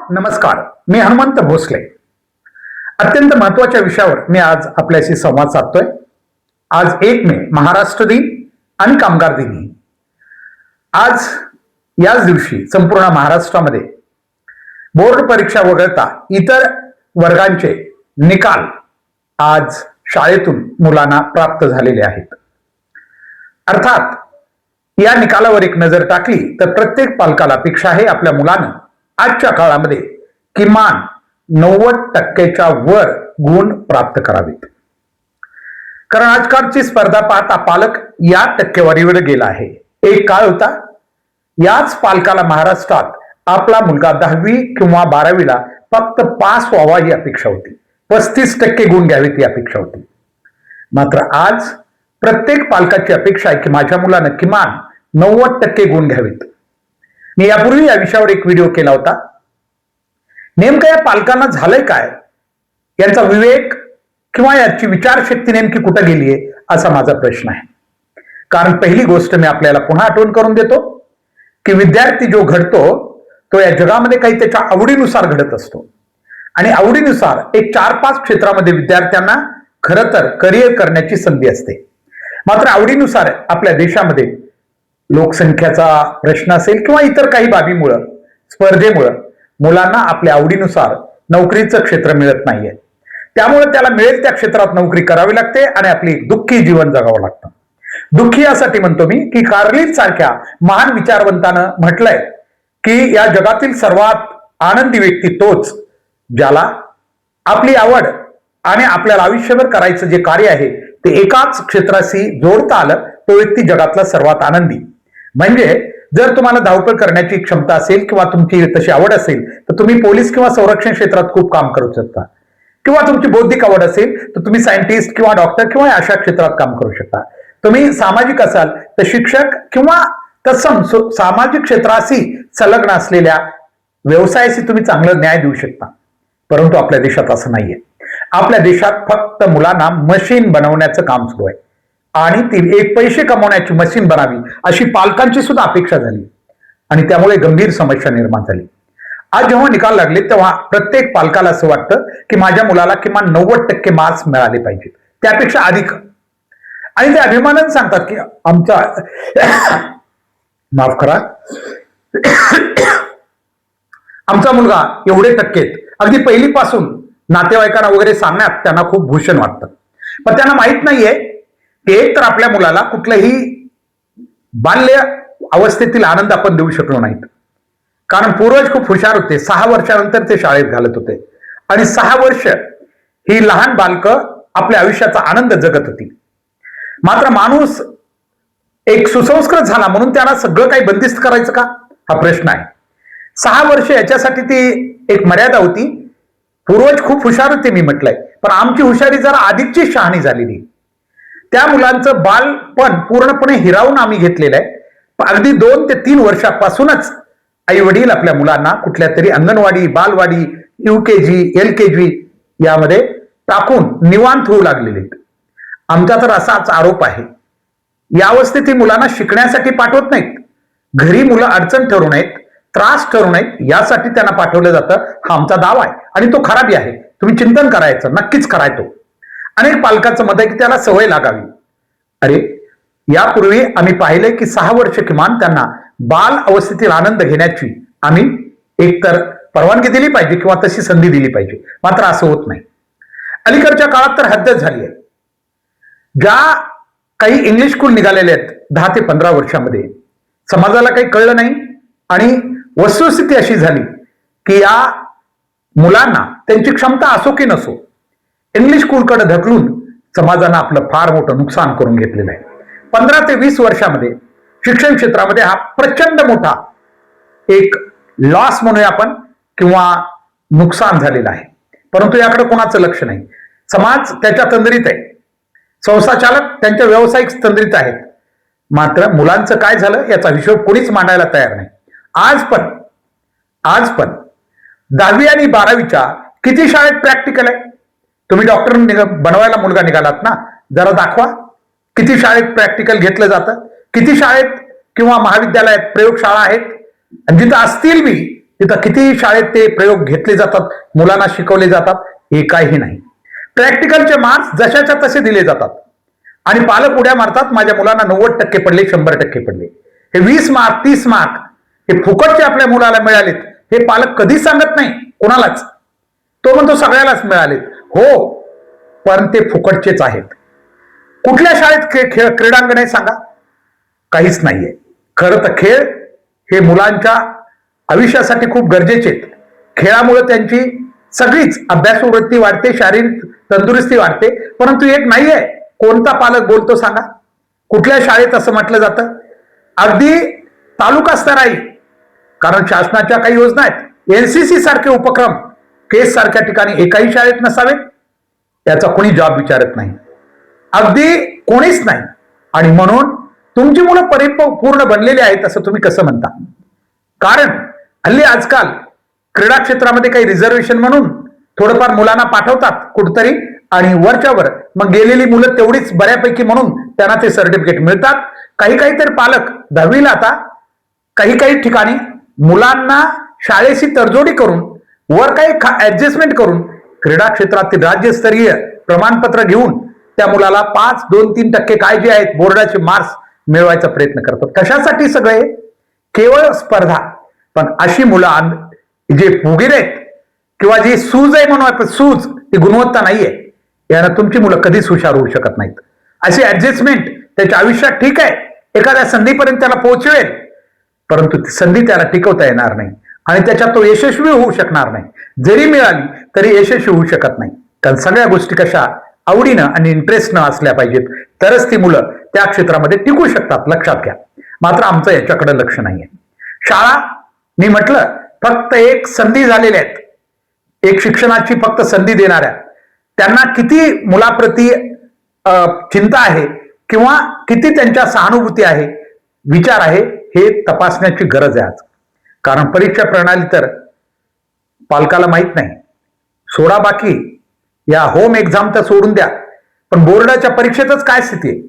नमस्कार. मी हनुमंत भोसले. अत्यंत महत्वाच्या विषयावर मी आज आपल्याशी संवाद साधतोय. आज 1 मे महाराष्ट्र दिन आणि कामगार दिन. आज याच दिवशी संपूर्ण महाराष्ट्रामध्ये बोर्ड परीक्षा वगळता इतर वर्गांचे निकाल आज शाळेतून मुलांना प्राप्त झालेले आहेत. अर्थात या निकालावर एक नजर टाकली तर प्रत्येक पालकाला अपेक्षा आहे आपल्या मुलानं आजच्या काळामध्ये किमान 90% वर गुण प्राप्त करावेत. कारण आजकालची स्पर्धा पाहता पालक या टक्केवारीवर गेला आहे. एक काळ होता याच पालकाला महाराष्ट्रात आपला मुलगा 10वी किंवा 12वीला फक्त पास व्हावा ही अपेक्षा होती. 35% गुण घ्यावेत ही अपेक्षा होती. मात्र आज प्रत्येक पालकाची अपेक्षा आहे की माझ्या मुलानं किमान 90% गुण घ्यावेत. मी यापूर्वी या विषयावर एक व्हिडिओ केला होता. नेमकं या पालकांना झालंय काय, यांचा विवेक किंवा याची विचारशक्ती नेमकी कुठं गेली आहे असा माझा प्रश्न आहे. कारण पहिली गोष्ट मी आपल्याला पुन्हा आठवण करून देतो की विद्यार्थी जो घडतो तो या जगामध्ये काही त्याच्या आवडीनुसार घडत असतो. आणि आवडीनुसार एक 4-5 क्षेत्रामध्ये विद्यार्थ्यांना खरं तर करिअर करण्याची संधी असते. मात्र आवडीनुसार आपल्या देशामध्ये लोकसंख्येचा प्रश्न असेल किंवा इतर काही बाबीमुळं, स्पर्धेमुळं मुलांना आपल्या आवडीनुसार नोकरीचं क्षेत्र मिळत नाहीये. त्यामुळे त्याला मिळेल त्या क्षेत्रात नोकरी करावी लागते आणि आपली दुःखी जीवन जगावं लागतं. दुःखी यासाठी म्हणतो मी की कार्लिन सारख्या महान विचारवंतानं म्हटलंय की या जगातील सर्वात आनंदी व्यक्ती तोच ज्याला आपली आवड आणि आपल्याला आयुष्यभर करायचं जे कार्य आहे ते एकाच क्षेत्राशी जोडता आलं तो व्यक्ती जगातला सर्वात आनंदी. म्हणजे जर तुम्हाला धावपळ करण्याची क्षमता असेल किंवा तुमची तशी आवड असेल तर तुम्ही पोलीस किंवा संरक्षण क्षेत्रात खूप काम करू शकता. किंवा तुमची बौद्धिक आवड असेल तर तुम्ही सायंटिस्ट किंवा डॉक्टर किंवा अशा क्षेत्रात काम करू शकता. तुम्ही सामाजिक असाल तर शिक्षक किंवा तत्सम सामाजिक क्षेत्राशी संलग्न असलेल्या व्यवसायाशी तुम्ही चांगलं न्याय देऊ शकता. परंतु आपल्या देशात असं नाहीये. आपल्या देशात फक्त मुलांना मशीन बनवण्याचं काम सुरू आहे आणि ती एक पैसे कमवण्याची मशीन बनावी अशी पालकांची सुद्धा अपेक्षा झाली आणि त्यामुळे गंभीर समस्या निर्माण झाली. आज जेव्हा निकाल लागले तेव्हा प्रत्येक पालकाला असं वाटतं की माझ्या मुलाला किमान 90% मार्क्स मिळाले पाहिजेत, त्यापेक्षा अधिक. आणि ते अभिमानाने सांगतात की आमचा माफ करा आमचा मुलगा एवढे टक्के. अगदी पहिलीपासून नातेवाईकांना वगैरे सांगण्यात त्यांना खूप भूषण वाटतं. पण त्यांना माहित नाहीये की एक तर आपल्या मुलाला कुठलंही बाल्य अवस्थेतील आनंद आपण देऊ शकलो नाहीत. कारण पूर्वज खूप हुशार होते. 6 वर्षानंतर ते शाळेत घालत होते आणि 6 वर्ष ही लहान बालकं आपल्या आयुष्याचा आनंद जगत होती. मात्र माणूस एक सुसंस्कृत झाला म्हणून त्याला सगळं काही बंदिस्त करायचं का हा प्रश्न आहे. 6 वर्ष याच्यासाठी ती एक मर्यादा होती. पूर्वज खूप हुशार होते मी म्हटलंय, पण आमची हुशारी जरा अधिकची शहाणी झालेली. त्या मुलांचं बालपण पूर्णपणे हिरावून आम्ही घेतलेलं आहे. अगदी 2 ते 3 वर्षापासूनच आई वडील आपल्या मुलांना कुठल्या तरी अंगणवाडी, बालवाडी, UKG, LKG यामध्ये टाकून निवांत होऊ लागलेले आहेत. आमचा तर असाच आरोप आहे. या अवस्थेत मुलांना शिकण्यासाठी पाठवत नाहीत. घरी मुलं अडचण ठरू नयेत, त्रास ठरू नयेत यासाठी त्यांना पाठवलं जातं. हा आमचा दावा आहे आणि तो खराबी आहे. तुम्ही चिंतन करायचं, नक्कीच करायचो. अनेक पालकांचं मत आहे की त्याला सवय लागावी. अरे यापूर्वी आम्ही पाहिलंय की 6 वर्ष किमान त्यांना बाल अवस्थेतील आनंद घेण्याची आम्ही एकतर परवानगी दिली पाहिजे किंवा तशी संधी दिली पाहिजे. मात्र असं होत नाही. अलीकडच्या काळात तर हद्दच झाली आहे. ज्या काही इंग्लिश स्कूल निघालेले आहेत 10 ते 15 वर्षामध्ये समाजाला काही कळलं नाही आणि वस्तुस्थिती अशी झाली की या मुलांना त्यांची क्षमता असो की नसो इंग्लिश स्कूलकडे ढकलून समाजानं आपलं फार मोठं नुकसान करून घेतलेलं आहे. 15 ते 20 वर्षामध्ये शिक्षण क्षेत्रामध्ये हा प्रचंड मोठा एक लॉस म्हणूया आपण किंवा नुकसान झालेलं आहे. परंतु याकडे कोणाचं लक्ष नाही. समाज त्याच्या तंद्रीत आहे, संस्थाचालक त्यांच्या व्यावसायिक तंद्रीत आहेत. मात्र मुलांचं काय झालं याचा हिशोब कोणीच मांडायला तयार नाही. आज पण 10वी आणि 12वीच्या किती शाळेत प्रॅक्टिकल आहे. तुम्ही डॉक्टर बनवायला मुलगा निघालात ना, जरा दाखवा किती शाळेत प्रॅक्टिकल घेतलं जातं, किती शाळेत किंवा महाविद्यालयात प्रयोगशाळा आहेत. आणि जिथं असतील बी तिथं किती शाळेत ते प्रयोग घेतले जातात, मुलांना शिकवले जातात, हे काही नाही. प्रॅक्टिकलचे मार्क्स जशाच्या तसे दिले जातात आणि पालक उड्या मारतात, माझ्या मुलांना 90% पडले, 100% पडले. हे 20 मार्क 30 मार्क हे फुकटचे आपल्या मुलाला मिळालेत हे पालक कधीच सांगत नाही कोणालाच. तो म्हणतो सगळ्यालाच मिळालेत. हो, पण ते फुकटचेच आहेत. कुठल्या शाळेत क्रीडांगण आहे सांगा? काहीच नाहीये. खरं तर खेळ हे मुलांच्या आयुष्यासाठी खूप गरजेचे आहेत. खेळामुळे त्यांची सगळीच अभ्यासू वृत्ती वाढते, शारीरिक तंदुरुस्ती वाढते, परंतु एक नाहीये. कोणता पालक बोलतो सांगा? कुठल्या शाळेत असं म्हटलं जातं? अगदी तालुका स्तराई, कारण शासनाच्या काही योजना आहेत, एनसीसी सारखे उपक्रम केस सारख्या ठिकाणी एकाही शाळेत नसावेत, याचा कोणी जॉब विचारत नाही, अगदी कोणीच नाही. आणि म्हणून तुमची मुलं परिपूर्ण बनलेली आहेत असं तुम्ही कसं म्हणता? कारण हल्ली आजकाल क्रीडा क्षेत्रामध्ये काही रिझर्वेशन म्हणून थोडंफार मुलांना पाठवतात कुठतरी, आणि वरच्या वर मग गेलेली मुलं तेवढीच बऱ्यापैकी म्हणून त्यांना ते सर्टिफिकेट मिळतात. काही तर पालक 10वीला आता काही ठिकाणी मुलांना शाळेशी तडजोडी करून वर काही ऍडजस्टमेंट करून क्रीडा क्षेत्रातील राज्यस्तरीय प्रमाणपत्र घेऊन त्या मुलाला 5, 2, 3% काय जे आहेत बोर्डाचे मार्क्स मिळवायचा प्रयत्न करतात. कशासाठी? सगळे केवळ स्पर्धा. पण अशी मुलं जे फुगीर आहेत किंवा जी सूज आहे म्हणून आपण, सूज ती गुणवत्ता नाहीये, यानं तुमची मुलं कधीच हुशार होऊ शकत नाहीत. अशी ऍडजस्टमेंट त्याच्या आयुष्यात ठीक आहे, एखाद्या संधीपर्यंत त्याला पोहोचवेल, परंतु ती संधी त्याला टिकवता येणार नाही आणि त्याच्यात तो यशस्वी होऊ शकणार नाही. जरी मिळाली तरी यशस्वी होऊ शकत नाही. कारण सगळ्या गोष्टी कशा आवडीनं आणि इंटरेस्टनं असल्या पाहिजेत, तरच ती मुलं त्या क्षेत्रामध्ये टिकू शकतात. लक्षात घ्या. मात्र आमचं याच्याकडे लक्ष नाहीये. शाळा मी म्हटलं फक्त एक संधी झालेल्या आहेत, एक शिक्षणाची फक्त संधी देणाऱ्या. त्यांना किती मुलाप्रती चिंता आहे किंवा किती त्यांच्या सहानुभूती आहे, विचार आहे, हे तपासण्याची गरज आहे आज. कारण परीक्षा प्रणाली तर पालकाला माहित नाही. सोडा बाकी या होम एक्झाम तर सोडून द्या, पण बोर्डाच्या परीक्षेतच काय स्थिती आहे?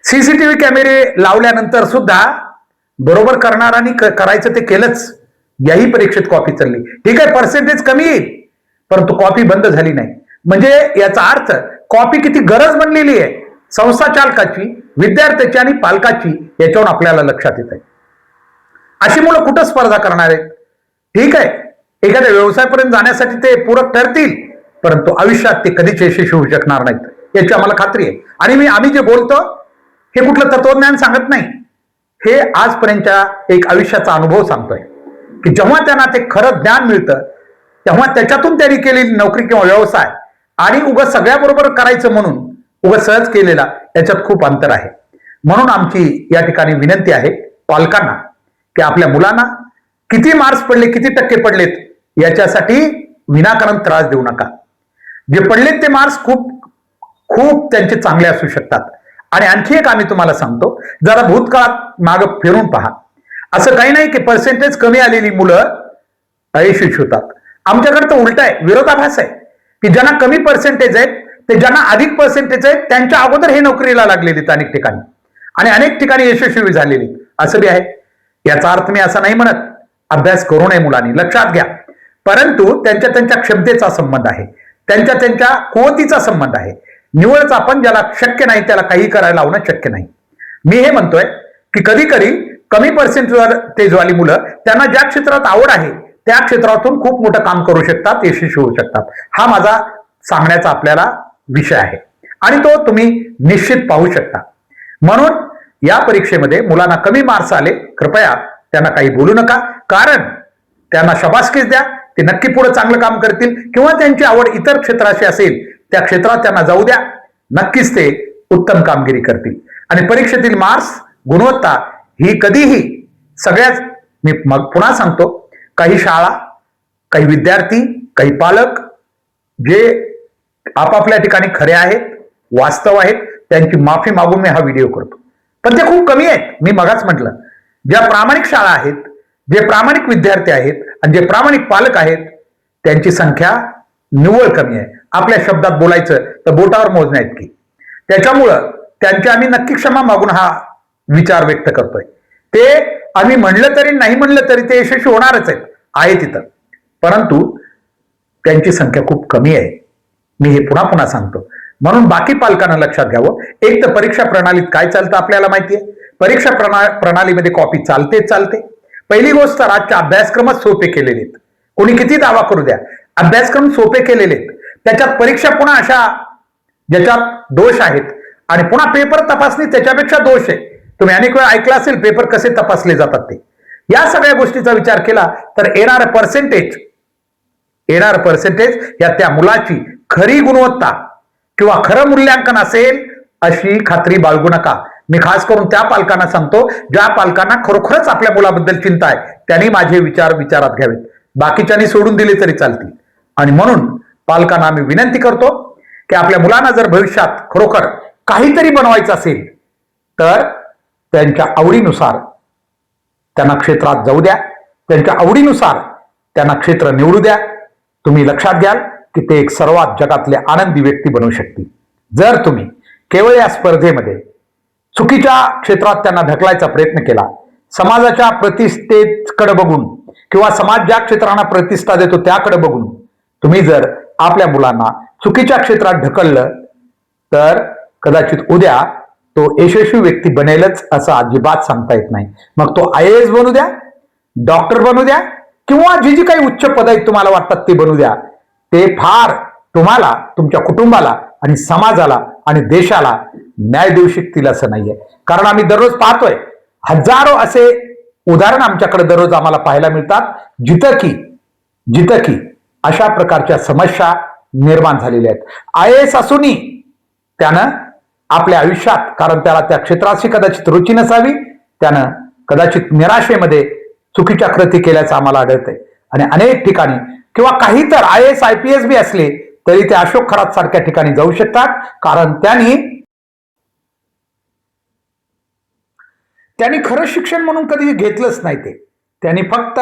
सीसीटीव्ही कॅमेरे लावल्यानंतर सुद्धा बरोबर करणारांनी करायचं ते केलंच. याही परीक्षेत कॉपी चालली. ठीक आहे, पर्सेंटेज कमी येईल, परंतु कॉपी बंद झाली नाही. म्हणजे याचा अर्थ कॉपी किती गरज बनलेली आहे संस्था चालकाची, विद्यार्थ्याची आणि पालकाची, याच्यावरून आपल्याला लक्षात येत आहे. अशी मुलं कुठं स्पर्धा करणार आहेत? ठीक आहे, एखाद्या व्यवसायापर्यंत जाण्यासाठी ते पूरक ठरतील, परंतु आयुष्यात ते कधीच यशस्वी होऊ शकणार नाहीत, याची आम्हाला खात्री आहे. आणि आम्ही जे बोलतो हे कुठलं तत्वज्ञान सांगत नाही, हे आजपर्यंतच्या एक आयुष्याचा अनुभव सांगतोय की जेव्हा त्यांना ते खरं ज्ञान मिळतं तेव्हा त्याच्यातून त्यांनी केलेली नोकरी किंवा व्यवसाय आणि उगाच सगळ्याबरोबर करायचं म्हणून उगाच सहज केलेला, याच्यात खूप अंतर आहे. म्हणून आमची या ठिकाणी विनंती आहे पालकांना की आपल्या मुलांना किती मार्क्स पडले, किती टक्के पडलेत, याच्यासाठी विनाकारण त्रास देऊ नका. जे पडलेत ते मार्क्स खूप खूप त्यांचे चांगले असू शकतात. आणि आणखी एक आम्ही तुम्हाला सांगतो, जरा भूतकाळात मागं फिरून पहा. असं काही नाही की पर्सेंटेज कमी आलेली मुलं अयशस्वी होतात. आमच्याकडे तर उलट आहे, विरोधाभास आहे की ज्यांना कमी पर्सेंटेज आहेत ते ज्यांना अधिक पर्सेंटेज आहेत त्यांच्या अगोदर हे नोकरीला लागलेली आहेत अनेक ठिकाणी, आणि अनेक ठिकाणी यशस्वी झालेली असं बी आहे. याचा अर्थ मी असं नाही म्हणत अभ्यास करू नये मुलांनी, लक्षात घ्या, परंतु त्यांच्या क्षमतेचा संबंध आहे, त्यांच्या कुवतीचा संबंध आहे. निवडच आपण ज्याला शक्य नाही त्याला काही करायला लावणं शक्य नाही. मी हे म्हणतोय की कधी कमी पर्सेंटेजवाली मुलं त्यांना ज्या क्षेत्रात आवड आहे त्या क्षेत्रातून खूप मोठं काम करू शकतात, यशस्वी होऊ शकतात. हा माझा सांगण्याचा आपल्याला विषय आहे आणि तो तुम्ही निश्चित पाहू शकता. म्हणून या परीक्षेमध्ये मुलांना कमी मार्क्स आले, कृपया त्यांना काही बोलू नका, कारण त्यांना शाबासकीच द्या. ते नक्की पुढे चांगलं काम करतील किंवा त्यांची आवड इतर क्षेत्राशी असेल त्या क्षेत्रात त्यांना जाऊ द्या, नक्कीच ते उत्तम कामगिरी करतील. आणि परीक्षेतील मार्क्स, गुणवत्ता ही कधीही सगळ्याच, मी मग पुन्हा सांगतो, काही शाळा, काही विद्यार्थी, काही पालक जे आपापल्या ठिकाणी खरे आहेत, वास्तव आहेत, त्यांची माफी मागून मी हा व्हिडिओ करतो. पण ते खूप कमी आहेत. मी मगाच म्हटलं, ज्या प्रामाणिक शाळा आहेत, जे प्रामाणिक विद्यार्थी आहेत आणि जे प्रामाणिक पालक आहेत त्यांची संख्या निव्वळ कमी आहे. आपल्या शब्दात बोलायचं तर बोटावर मोजण्या इतकी. त्याच्यामुळं त्यांची आम्ही नक्की क्षमा मागून हा विचार व्यक्त करतोय. ते आम्ही म्हणलं तरी नाही म्हणलं तरी ते यशस्वी होणारच आहेत, आहे तिथं, परंतु त्यांची संख्या खूप कमी आहे. मी हे पुन्हा पुन्हा सांगतो. म्हणून बाकी पालकांना लक्षात घ्यावं. एक तर परीक्षा प्रणालीत काय चालतं आपल्याला माहितीये. परीक्षा प्रणालीमध्ये कॉपी चालते. पहिली गोष्ट, आजच्या अभ्यासक्रमच सोपे केलेले आहेत. कोणी किती दावा करू द्या, अभ्यासक्रम सोपे केलेले आहेत. त्याच्यात परीक्षा पुन्हा अशा ज्याच्यात दोष आहेत आणि पुन्हा पेपर तपासणी त्याच्यापेक्षा दोष आहे. तुम्ही अनेक वेळा ऐकलं असेल पेपर कसे तपासले जातात ते. या सगळ्या गोष्टीचा विचार केला तर येणार पर्सेंटेज या त्या मुलाची खरी गुणवत्ता किंवा खरं मूल्यांकन असेल अशी खात्री बाळगू नका. मी खास करून त्या पालकांना सांगतो ज्या पालकांना खरोखरच आपल्या मुलाबद्दल चिंता आहे, त्यांनी माझे विचार विचारात घ्यावेत. बाकीच्यांनी सोडून दिले तरी चालतील. आणि म्हणून पालकांना मी विनंती करतो की आपल्या मुलांना जर भविष्यात खरोखर काहीतरी बनवायचं असेल तर त्यांच्या आवडीनुसार त्यांना क्षेत्रात जाऊ द्या, त्यांच्या आवडीनुसार त्यांना क्षेत्र निवडू द्या. तुम्ही लक्षात घ्याल की ते एक सर्वात जगातले आनंदी व्यक्ती बनवू शकतील. जर तुम्ही केवळ या स्पर्धेमध्ये चुकीच्या क्षेत्रात त्यांना ढकलायचा प्रयत्न केला, समाजाच्या प्रतिष्ठेकडे बघून किंवा समाज ज्या क्षेत्रांना प्रतिष्ठा देतो त्याकडे बघून तुम्ही जर आपल्या मुलांना चुकीच्या क्षेत्रात ढकललं तर कदाचित उद्या तो यशस्वी व्यक्ती बनेलच असं अजिबात सांगता येत नाही. मग तो IAS बनू द्या, डॉक्टर बनू द्या किंवा जी काही उच्च पद आहेत तुम्हाला वाटतात ते बनू द्या. ते फार तुम्हाला, तुमच्या कुटुंबाला आणि समाजाला आणि देशाला न्याय देऊ शकतील असं नाहीये. कारण आम्ही दररोज पाहतोय हजारो असे उदाहरण आमच्याकडे दररोज आम्हाला पाहायला मिळतात जिथं की अशा प्रकारच्या समस्या निर्माण झालेल्या आहेत. IAS असूनही त्यानं आपल्या आयुष्यात, कारण त्याला त्या क्षेत्राशी कदाचित रुची नसावी, त्यानं कदाचित निराशेमध्ये चुकीच्या कृती केल्याचं आम्हाला आढळतंय. आणि अनेक ठिकाणी किंवा काही तर IAS IPS बी असले तरी ते अशोक खरात सारख्या ठिकाणी जाऊ शकतात. कारण त्यांनी खरं शिक्षण म्हणून कधी घेतलंच नाही. त्यांनी फक्त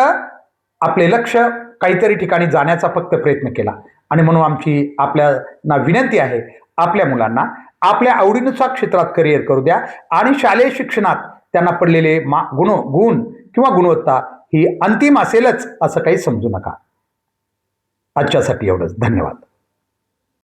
आपले लक्ष काहीतरी ठिकाणी जाण्याचा फक्त प्रयत्न केला. आणि म्हणून आमची आपल्याला विनंती आहे, आपल्या मुलांना आपल्या आवडीनुसार क्षेत्रात करिअर करू द्या आणि शालेय शिक्षणात त्यांना पडलेले गुण किंवा गुणवत्ता ही अंतिम असेलच असं काही समजू नका. आजच्यासाठी एवढंच. धन्यवाद.